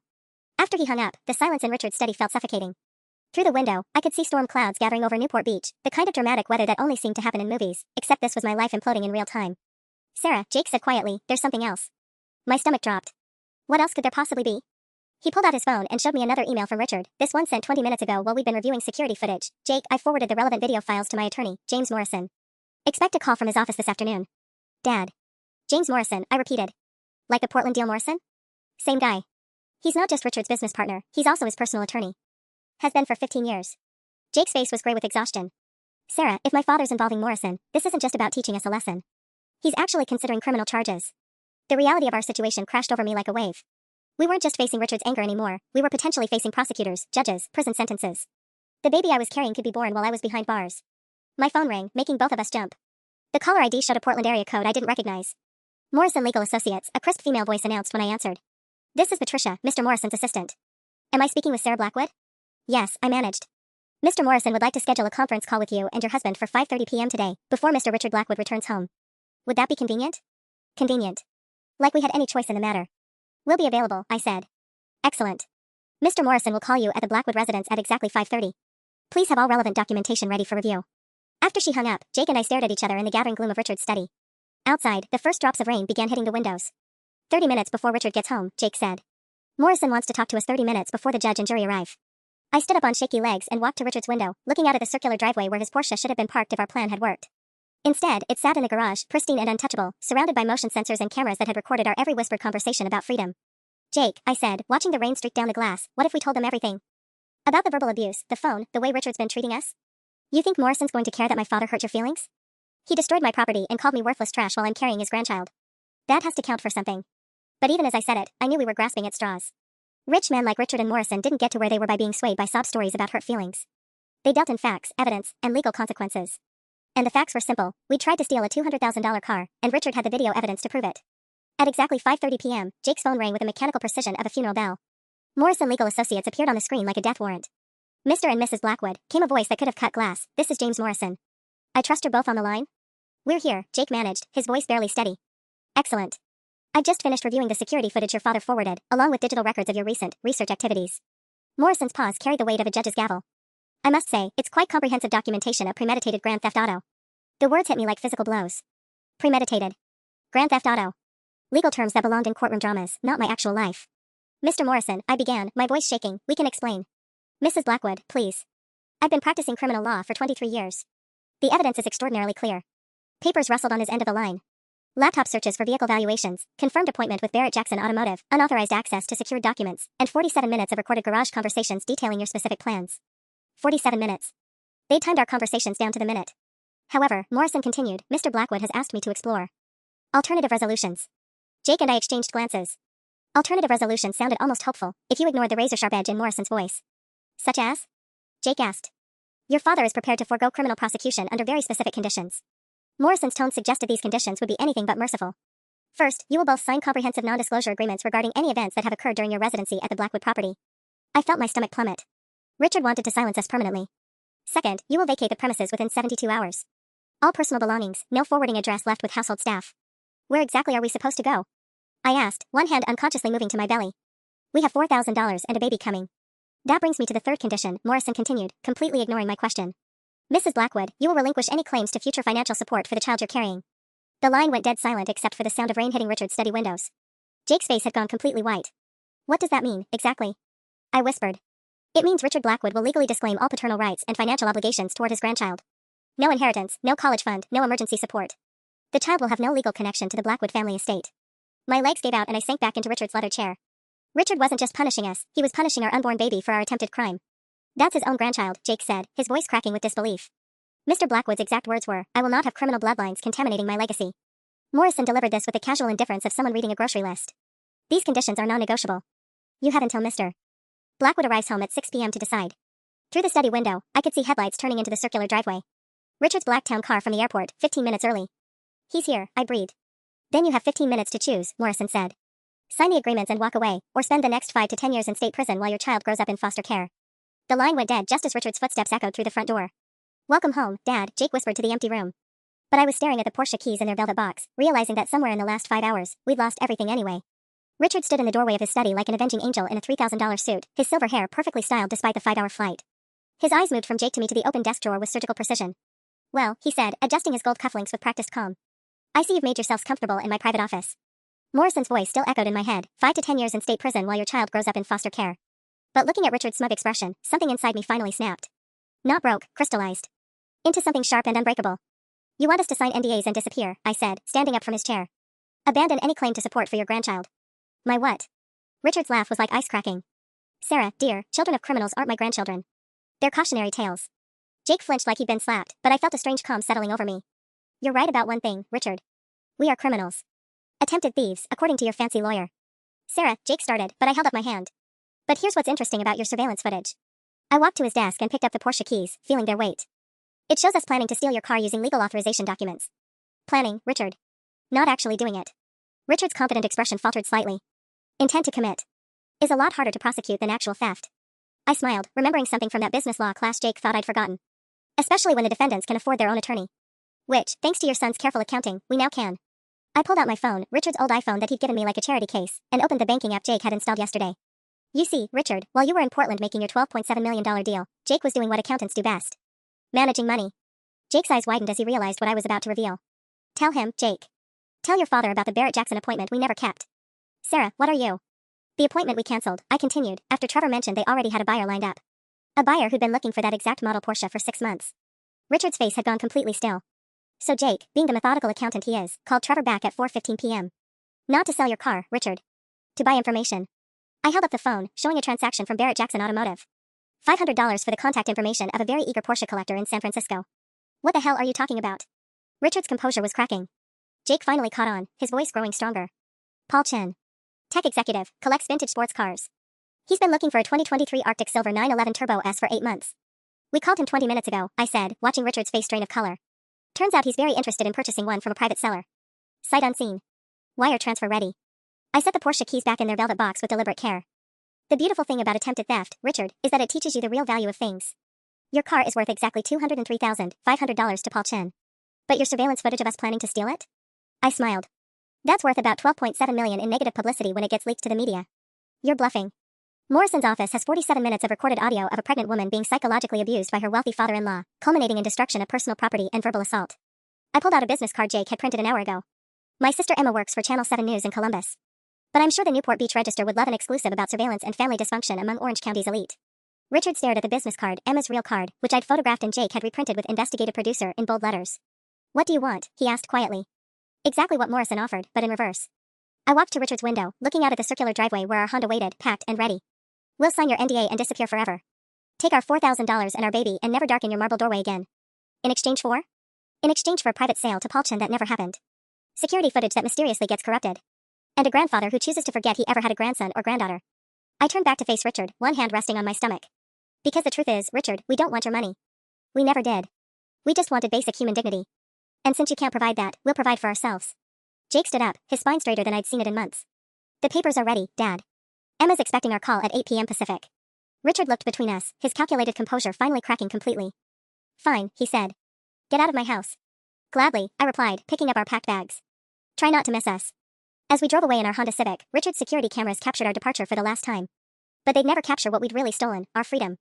After he hung up, the silence in Richard's study felt suffocating. Through the window, I could see storm clouds gathering over Newport Beach, the kind of dramatic weather that only seemed to happen in movies, except this was my life imploding in real time. Sarah, Jake said quietly, there's something else. My stomach dropped. What else could there possibly be? He pulled out his phone and showed me another email from Richard, this one sent 20 minutes ago while we'd been reviewing security footage. Jake, I forwarded the relevant video files to my attorney, James Morrison. Expect a call from his office this afternoon. Dad. James Morrison, I repeated. Like the Portland deal Morrison? Same guy. He's not just Richard's business partner, he's also his personal attorney. Has been for 15 years. Jake's face was gray with exhaustion. Sarah, if my father's involving Morrison, this isn't just about teaching us a lesson. He's actually considering criminal charges. The reality of our situation crashed over me like a wave. We weren't just facing Richard's anger anymore, we were potentially facing prosecutors, judges, prison sentences. The baby I was carrying could be born while I was behind bars. My phone rang, making both of us jump. The caller ID showed a Portland area code I didn't recognize. Morrison Legal Associates, a crisp female voice announced when I answered. This is Patricia, Mr. Morrison's assistant. Am I speaking with Sarah Blackwood? Yes, I managed. Mr. Morrison would like to schedule a conference call with you and your husband for 5:30 p.m. today, before Mr. Richard Blackwood returns home. Would that be convenient? Convenient. Like we had any choice in the matter. We'll be available, I said. Excellent. Mr. Morrison will call you at the Blackwood residence at exactly 5:30. Please have all relevant documentation ready for review. After she hung up, Jake and I stared at each other in the gathering gloom of Richard's study. Outside, the first drops of rain began hitting the windows. 30 minutes before Richard gets home, Jake said. Morrison wants to talk to us 30 minutes before the judge and jury arrive. I stood up on shaky legs and walked to Richard's window, looking out at the circular driveway where his Porsche should have been parked if our plan had worked. Instead, it sat in the garage, pristine and untouchable, surrounded by motion sensors and cameras that had recorded our every whispered conversation about freedom. Jake, I said, watching the rain streak down the glass, what if we told them everything? About the verbal abuse, the phone, the way Richard's been treating us? You think Morrison's going to care that my father hurt your feelings? He destroyed my property and called me worthless trash while I'm carrying his grandchild. That has to count for something. But even as I said it, I knew we were grasping at straws. Rich men like Richard and Morrison didn't get to where they were by being swayed by sob stories about hurt feelings. They dealt in facts, evidence, and legal consequences. And the facts were simple. We'd tried to steal a $200,000 car, and Richard had the video evidence to prove it. At exactly 5:30 p.m., Jake's phone rang with the mechanical precision of a funeral bell. Morrison Legal Associates appeared on the screen like a death warrant. Mr. and Mrs. Blackwood, came a voice that could have cut glass. This is James Morrison. I trust you're both on the line? We're here, Jake managed, his voice barely steady. Excellent. I've just finished reviewing the security footage your father forwarded, along with digital records of your recent research activities. Morrison's pause carried the weight of a judge's gavel. I must say, it's quite comprehensive documentation of premeditated grand theft auto. The words hit me like physical blows. Premeditated. Grand theft auto. Legal terms that belonged in courtroom dramas, not my actual life. Mr. Morrison, I began, my voice shaking, we can explain. Mrs. Blackwood, please. I've been practicing criminal law for 23 years. The evidence is extraordinarily clear. Papers rustled on his end of the line. Laptop searches for vehicle valuations, confirmed appointment with Barrett Jackson Automotive, unauthorized access to secured documents, and 47 minutes of recorded garage conversations detailing your specific plans. 47 minutes. They timed our conversations down to the minute. However, Morrison continued, Mr. Blackwood has asked me to explore alternative resolutions. Jake and I exchanged glances. Alternative resolutions sounded almost hopeful, if you ignored the razor-sharp edge in Morrison's voice. Such as? Jake asked. Your father is prepared to forego criminal prosecution under very specific conditions. Morrison's tone suggested these conditions would be anything but merciful. First, you will both sign comprehensive non-disclosure agreements regarding any events that have occurred during your residency at the Blackwood property. I felt my stomach plummet. Richard wanted to silence us permanently. Second, you will vacate the premises within 72 hours. All personal belongings, no forwarding address left with household staff. Where exactly are we supposed to go? I asked, one hand unconsciously moving to my belly. We have $4,000 and a baby coming. That brings me to the third condition, Morrison continued, completely ignoring my question. Mrs. Blackwood, you will relinquish any claims to future financial support for the child you're carrying. The line went dead silent except for the sound of rain hitting Richard's steady windows. Jake's face had gone completely white. What does that mean, exactly? I whispered. It means Richard Blackwood will legally disclaim all paternal rights and financial obligations toward his grandchild. No inheritance, no college fund, no emergency support. The child will have no legal connection to the Blackwood family estate. My legs gave out and I sank back into Richard's leather chair. Richard wasn't just punishing us, he was punishing our unborn baby for our attempted crime. That's his own grandchild, Jake said, his voice cracking with disbelief. Mr. Blackwood's exact words were, I will not have criminal bloodlines contaminating my legacy. Morrison delivered this with the casual indifference of someone reading a grocery list. These conditions are non-negotiable. You have until Mr. Blackwood arrives home at 6 p.m. to decide. Through the study window, I could see headlights turning into the circular driveway. Richard's black town car from the airport, 15 minutes early. He's here, I breathed. Then you have 15 minutes to choose, Morrison said. Sign the agreements and walk away, or spend the next 5 to 10 years in state prison while your child grows up in foster care. The line went dead just as Richard's footsteps echoed through the front door. Welcome home, Dad, Jake whispered to the empty room. But I was staring at the Porsche keys in their velvet box, realizing that somewhere in the last 5 hours, we'd lost everything anyway. Richard stood in the doorway of his study like an avenging angel in a $3,000 suit, his silver hair perfectly styled despite the 5-hour flight. His eyes moved from Jake to me to the open desk drawer with surgical precision. Well, he said, adjusting his gold cufflinks with practiced calm. I see you've made yourselves comfortable in my private office. Morrison's voice still echoed in my head, 5 to 10 years in state prison while your child grows up in foster care. But looking at Richard's smug expression, something inside me finally snapped. Not broke, crystallized. Into something sharp and unbreakable. You want us to sign NDAs and disappear, I said, standing up from his chair. Abandon any claim to support for your grandchild. My what? Richard's laugh was like ice cracking. Sarah, dear, children of criminals aren't my grandchildren. They're cautionary tales. Jake flinched like he'd been slapped, but I felt a strange calm settling over me. You're right about one thing, Richard. We are criminals. Attempted thieves, according to your fancy lawyer. Sarah, Jake started, but I held up my hand. But here's what's interesting about your surveillance footage. I walked to his desk and picked up the Porsche keys, feeling their weight. It shows us planning to steal your car using legal authorization documents. Planning, Richard. Not actually doing it. Richard's confident expression faltered slightly. Intent to commit is a lot harder to prosecute than actual theft. I smiled, remembering something from that business law class Jake thought I'd forgotten. Especially when the defendants can afford their own attorney. Which, thanks to your son's careful accounting, we now can. I pulled out my phone, Richard's old iPhone that he'd given me like a charity case, and opened the banking app Jake had installed yesterday. You see, Richard, while you were in Portland making your $12.7 million deal, Jake was doing what accountants do best. Managing money. Jake's eyes widened as he realized what I was about to reveal. Tell him, Jake. Tell your father about the Barrett-Jackson appointment we never kept. Sarah, what are you? The appointment we canceled, I continued, after Trevor mentioned they already had a buyer lined up. A buyer who'd been looking for that exact model Porsche for 6 months. Richard's face had gone completely still. So Jake, being the methodical accountant he is, called Trevor back at 4:15 p.m. Not to sell your car, Richard. To buy information. I held up the phone, showing a transaction from Barrett-Jackson Automotive. $500 for the contact information of a very eager Porsche collector in San Francisco. What the hell are you talking about? Richard's composure was cracking. Jake finally caught on, his voice growing stronger. Paul Chen. Tech executive, collects vintage sports cars. He's been looking for a 2023 Arctic Silver 911 Turbo S for 8 months. We called him 20 minutes ago, I said, watching Richard's face drain of color. Turns out he's very interested in purchasing one from a private seller. Sight unseen. Wire transfer ready. I set the Porsche keys back in their velvet box with deliberate care. The beautiful thing about attempted theft, Richard, is that it teaches you the real value of things. Your car is worth exactly $203,500 to Paul Chen. But your surveillance footage of us planning to steal it? I smiled. That's worth about $12.7 million in negative publicity when it gets leaked to the media. You're bluffing. Morrison's office has 47 minutes of recorded audio of a pregnant woman being psychologically abused by her wealthy father-in-law, culminating in destruction of personal property and verbal assault. I pulled out a business card Jake had printed an hour ago. My sister Emma works for Channel 7 News in Columbus. But I'm sure the Newport Beach Register would love an exclusive about surveillance and family dysfunction among Orange County's elite. Richard stared at the business card, Emma's real card, which I'd photographed and Jake had reprinted with investigative producer in bold letters. What do you want? He asked quietly. Exactly what Morrison offered, but in reverse. I walked to Richard's window, looking out at the circular driveway where our Honda waited, packed and ready. We'll sign your NDA and disappear forever. Take our $4,000 and our baby and never darken your marble doorway again. In exchange for? In exchange for a private sale to Paul Chen that never happened. Security footage that mysteriously gets corrupted. And a grandfather who chooses to forget he ever had a grandson or granddaughter. I turned back to face Richard, one hand resting on my stomach. Because the truth is, Richard, we don't want your money. We never did. We just wanted basic human dignity. And since you can't provide that, we'll provide for ourselves. Jake stood up, his spine straighter than I'd seen it in months. The papers are ready, Dad. Emma's expecting our call at 8 p.m. Pacific. Richard looked between us, his calculated composure finally cracking completely. Fine, he said. Get out of my house. Gladly, I replied, picking up our packed bags. Try not to miss us. As we drove away in our Honda Civic, Richard's security cameras captured our departure for the last time. But they'd never capture what we'd really stolen, our freedom.